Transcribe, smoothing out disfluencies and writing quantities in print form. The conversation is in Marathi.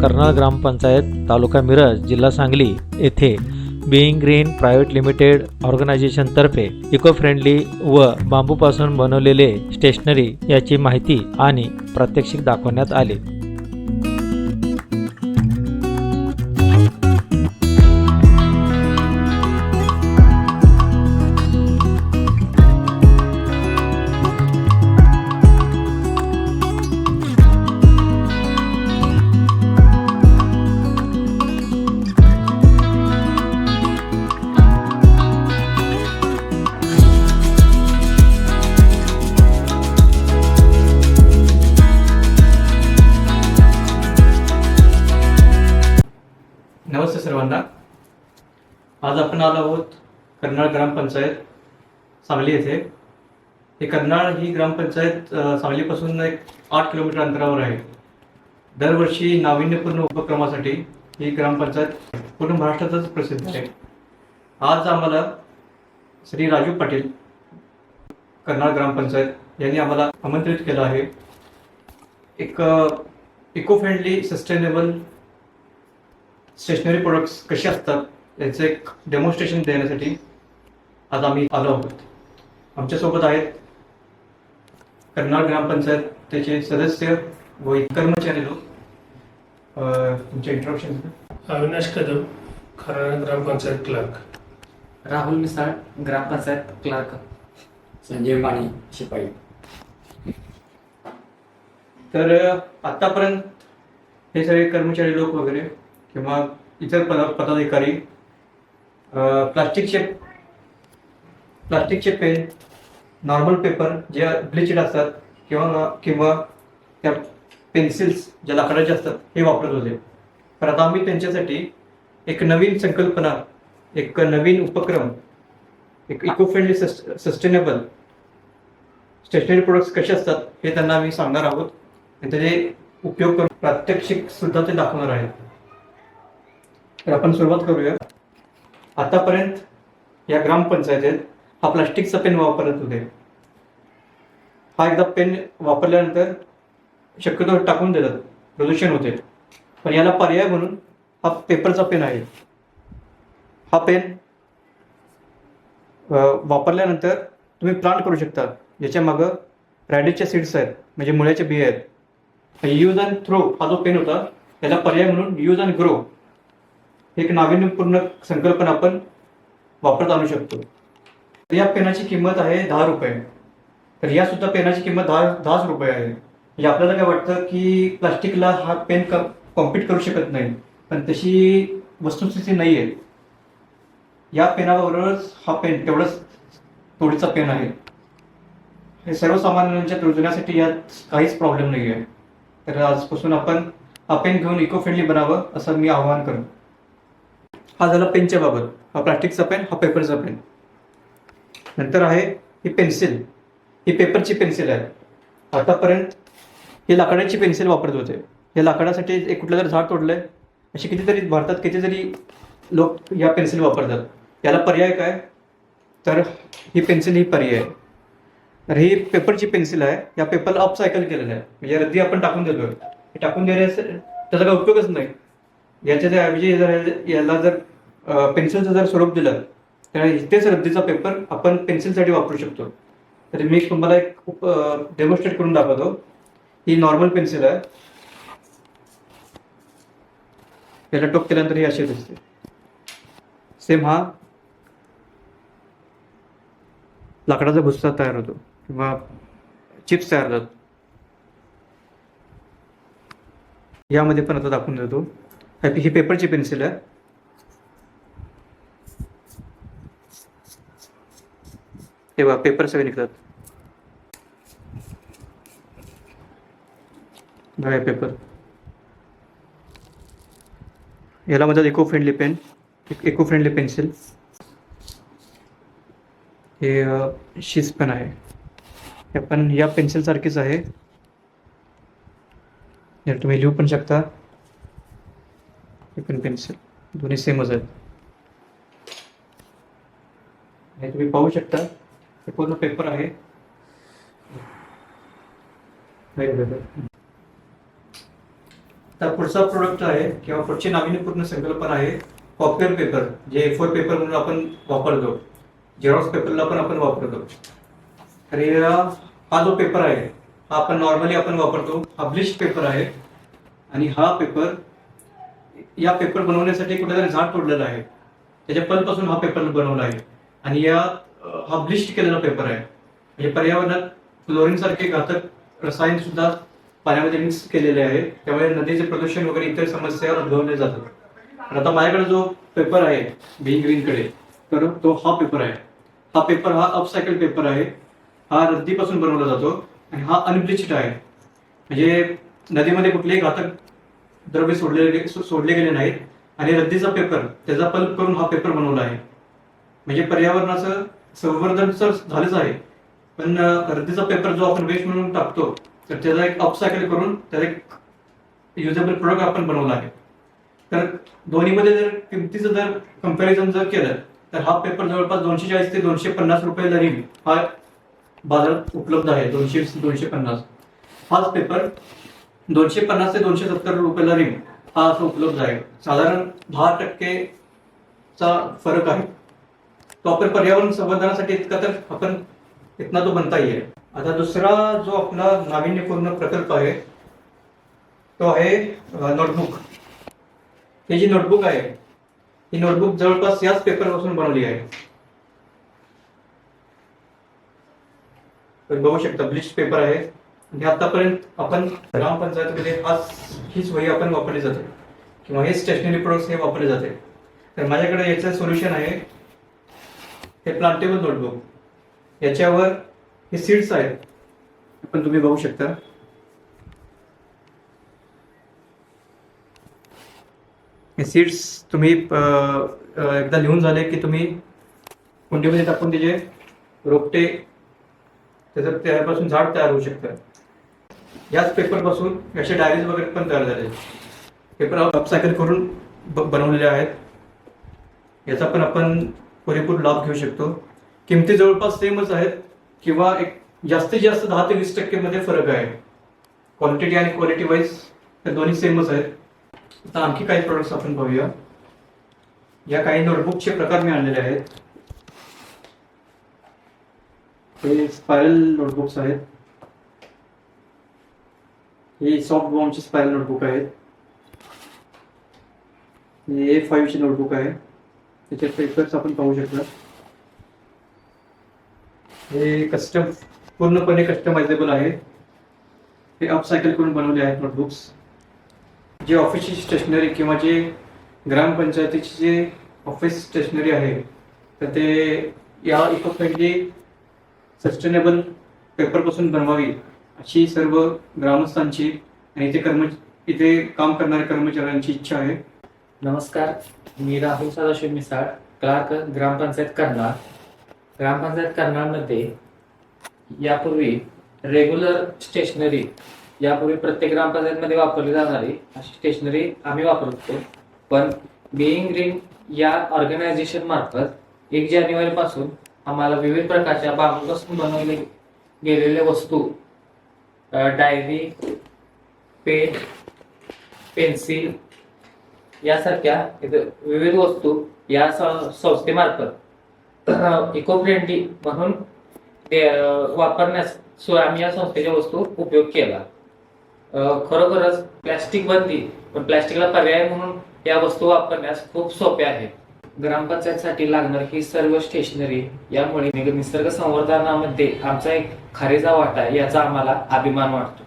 कर्नाळ ग्रामपंचायत तालुका मिरज जिल्हा सांगली येथे बीइंग ग्रीन प्रायव्हेट लिमिटेड ऑर्गनायझेशनतर्फे इको फ्रेंडली व बांबूपासून बनवलेले स्टेशनरी याची माहिती आणि प्रात्यक्षिक दाखवण्यात आले। नमस्ते सर्वांना। आज आपण आलो आहोत कर्नाळ ग्रामपंचायत सांगली येथे। हे कर्नाळ ही ग्रामपंचायत सांगलीपासून एक 8 किलोमीटर अंतरावर आहे। दरवर्षी नाविन्यपूर्ण उपक्रमासाठी ही ग्रामपंचायत पूर्ण महाराष्ट्रातच प्रसिद्ध आहे। आज आम्हाला श्री राजू पाटील कर्नाळ ग्रामपंचायत यांनी आम्हाला आमंत्रित केलं आहे। एक eco friendly sustainable stationery products कसे असतात याचं एक डेमॉन्स्ट्रेशन देण्यासाठी आज आम्ही आलो आहोत। आमच्यासोबत आहेत कर्नाळ ग्रामपंचायतीचे सदस्य व कर्मचारी लोक। तुमचे इंट्रोडक्शन। अविनाश कदम, कर्नाळ ग्रामपंचायत क्लर्क। राहुल मिसाळ, ग्रामपंचायत क्लर्क। संजय माने, शिपाई। तर आतापर्यंत हे सगळे कर्मचारी लोक वगैरे किंवा इतर पदाधिकारी प्लास्टिकचे पेन, नॉर्मल पेपर जे ब्लिचड असतात किंवा त्या पेन्सिल्स ज्या लाकडाच्या असतात हे वापरत होते। तर आता आम्ही त्यांच्यासाठी एक नवीन संकल्पना, एक नवीन उपक्रम, एक eco friendly sustainable stationery products कसे असतात हे त्यांना आम्ही सांगणार आहोत आणि त्याचे उपयोग करून प्रात्यक्षिक सुद्धा ते दाखवणार आहेत। तर आपण सुरुवात करूया। आतापर्यंत या ग्रामपंचायतीत हा प्लास्टिकचा पेन वापरत होते। हा एकदा पेन वापरल्यानंतर शक्यतो टाकून देतात, प्रदूषण होते। पण याला पर्याय म्हणून हा पेपरचा पेन आहे। हा पेन वापरल्यानंतर तुम्ही प्लांट करू शकता। याच्या मागं रॅडिसच्या सीड्स आहेत, म्हणजे मुळ्याच्या बिया आहेत। यूज अँड थ्रो हा जो पेन होता त्याला पर्याय म्हणून यूज अँड ग्रो एक नाविन्यपूर्ण संकल्पना आपण वापरत आणू शकतो। या पेनाची किंमत आहे 10 रुपये। तर या सुद्धा पेनाची किंमत 10 रुपये आहे। म्हणजे आपल्याला काय वाटतं की प्लास्टिकला हा पेन कॉम्पीट करू शकत नाही, पण तशी वस्तुस्थिती नाही आहे। या पेनाबरोबरच हा पेन तेवढंच तोडीचा पेन आहे। हे सर्वसामान्यांच्या रुजण्यासाठी यात काहीच प्रॉब्लेम नाही आहे। तर आजपासून आपण हा पेन घेऊन इको फ्रेंडली बनावं असं मी आवाहन करेन। हा झाला पेनच्या बाबत। हा प्लास्टिकचा पेन, हा पेपरचा पेन। नंतर आहे ही पेन्सिल। ही पेपरची पेन्सिल आहे। आतापर्यंत ही लाकडाची पेन्सिल वापरत होते। या लाकडासाठी एक कुठलं जर झाड तोडलंय, असे कितीतरी भारतात कितीतरी लोक या पेन्सिल वापरतात। याला पर्याय काय? तर ही पेन्सिल ही पर्याय आहे। तर ही पेपरची पेन्सिल आहे। या पेपरला अपसायकल केलेलं आहे, म्हणजे रद्दी आपण टाकून देतोय। हे टाकून देण्यास त्याचा काही उपयोगच नाही। याच्या ऐवजी याला जर पेन्सिलचं जर स्वरूप दिलं तर तेच रद्दीचा पेपर आपण पेन्सिलसाठी वापरू शकतो। तर मी तुम्हाला एक डेमॉन्स्ट्रेट करून दाखवतो। ही नॉर्मल पेन्सिल आहे। याला टोक केल्यानंतर ही अशी दिसते। सेम हा लाकडाचा भुस्सा तयार होतो किंवा चिप्स तयार होतात। यामध्ये पण आता दाखवून देतो। ही पेपरची पेन्सिल आहे। हे बघा, पेपर सगळे निघतात। बघा पेपर। याला म्हणतात eco friendly pen, eco friendly pencil. हे शीज पेन आहे। हे पण या पेन्सिल सारखीच आहे। तुम्ही लिहू पण शकता। हे पण पेन्सिल दोन्ही सेमच आहेत। हे तुम्ही पाहू शकता, हे पूर्ण पेपर आहे। तर पुढचा प्रोडक्ट आहे किंवा पुढची नाविन्यपूर्ण संकल्पना आहे कॉपियर पेपर, जे A4 पेपर म्हणून आपण वापरतो, झेरॉक्स पेपरला पण आपण वापरतो. तर हा जो पेपर आहे हा आपण नॉर्मली आपण वापरतो, हा ब्लिच पेपर आहे. आणि हा पेपर, या पेपर बनवण्यासाठी कुठेतरी झाड तोडलेलं आहे, त्याच्या पल्पपासून हा पेपर बनवला आहे. आणि हा ब्लिच केलेला पेपर आहे. म्हणजे पर्यावरणात क्लोरीन सारखे घातक रसायन सुद्धा पाण्यामध्ये मिक्स केलेले आहे, त्यामुळे नदीचे प्रदूषण वगैरे इतर समस्या उद्भवल्या जातात. तर आता माझ्याकडे जो पेपर आहे बीइंग ग्रीन कडे, तर तो हा पेपर आहे. हा पेपर हा अपसायकल पेपर आहे. हा रद्दीपासून बनवला जातो आणि हा अनब्लिच्ड आहे. म्हणजे नदीमध्ये कुठलेही घातक द्रव्य सोडले गेले नाहीत. आणि रद्दीचा पेपर त्याचा पल्प करून हा पेपर बनवला आहे. म्हणजे पर्यावरणाचं संवर्धन तर झालंच आहे, पण रद्दीचा पेपर जो आपण वेस्ट म्हणून टाकतो, तर त्याचा एक अपसायकल करून त्याचा एक युजेबल प्रोडक्ट आपण बनवला आहे. तर दोन्हीमध्ये जर किमतीचं जर कम्पॅरिझन जर केलं तर हा पेपर जवळपास 240 ते 250 रुपयाला रिम हा बाजारात उपलब्ध आहे. 200-250. हाच पेपर 250 ते 270 रुपयाला रिम हा असं उपलब्ध आहे. साधारण 10% फरक आहे. तो आपण पर्यावरण संवर्धनासाठी इतका तर आपण इतना तो बनता येईल. आता दुसरा जो आपला नाविन्यपूर्ण प्रकल्प आहे तो आहे नोटबुक. ही जी नोटबुक आहे ही नोटबुक जवळपास याच पेपरपासून बनवली आहे. तुम्ही बघू शकता ब्लिच पेपर आहे. आणि आतापर्यंत आपण ग्रामपंचायतीमध्ये हीच वही आपण वापरली जाते किंवा हे स्टेशनरी प्रोडक्ट्स हे वापरले जाते. तर माझ्याकडे याचं सोल्युशन आहे हे प्लांटेबल नोटबुक. याच्यावर हे सीड्स आहेत, पण तुम्ही बघू शकता. हे सीड्स तुम्ही एकदा लिहून झाले की तुम्ही कुंडीमध्ये टाकून त्याचे रोपटे त्यापासून झाड तयार होऊ शकतं. याच पेपरपासून असे डायरीज वगैरे पण तयार झाले. पेपर अपसायकल करून बनवलेले आहेत. याचा पण आपण पुरेपूर लाभ घेऊ शकतो. किमती जवळपास सेमच आहेत किंवा एक जास्तीत जास्त 10 ते 20% मध्ये फरक आहे. क्वांटिटी आणि क्वालिटी वाईज तर दोन्ही सेमच आहेत. आता आणखी काही प्रोडक्ट्स आपण पाहूया. या काही नोटबुकचे प्रकार मी आणलेले आहेत. हे स्पायरल नोटबुक्स आहेत. ही सॉफ्ट बाउंडची स्पायरल नोटबुक आहेत. हे A5 ची नोटबुक आहे. त्याचे पेपर्स आपण पाहू शकता. हे पूर्णपणे कस्टमायझेबल आहे. हे अपसायकल करून बनवले आहेत नोटबुक्स. जे ऑफिसची स्टेशनरी किंवा जे ग्रामपंचायतीची जे ऑफिस स्टेशनरी आहे तर ते या इको फ्रेंडली सस्टेनेबल पेपरपासून बनवावी अशी सर्व ग्रामस्थांची आणि इथे काम करणाऱ्या कर्मचाऱ्यांची इच्छा आहे. नमस्कार, मी राहुल सदाशिव मिसाळ, क्लार्क, ग्रामपंचायत करनाळ. ग्रामपंचायत करनाळमध्ये यापूर्वी रेग्युलर स्टेशनरी यापूर्वी प्रत्येक ग्रामपंचायतमध्ये वापरली जाणारी अशी स्टेशनरी आम्ही वापरत होतो. पण बीइंग ग्रीन या ऑर्गनायझेशन मार्फत 1 जानेवारी पासून आम्हाला विविध प्रकारच्या बांबूपासून बनवले गेलेल्या वस्तू, डायरी, पेन, पेन्सिल यासारख्या विविध वस्तू या संस्थेमार्फत इको फ्रेंडली म्हणून वापरण्यास आम्ही या संस्थेच्या वस्तू उपयोग केला. खरोखरच प्लॅस्टिक बंदी, पण प्लॅस्टिकला पर्याय म्हणून या वस्तू वापरण्यास खूप सोप्या आहेत. ग्रामपंचायतीसाठी लागणारी ही सर्व स्टेशनरी यामुळे निसर्ग संवर्धनामध्ये आमचा एक खारीचा वाटा याचा आम्हाला अभिमान वाटतो.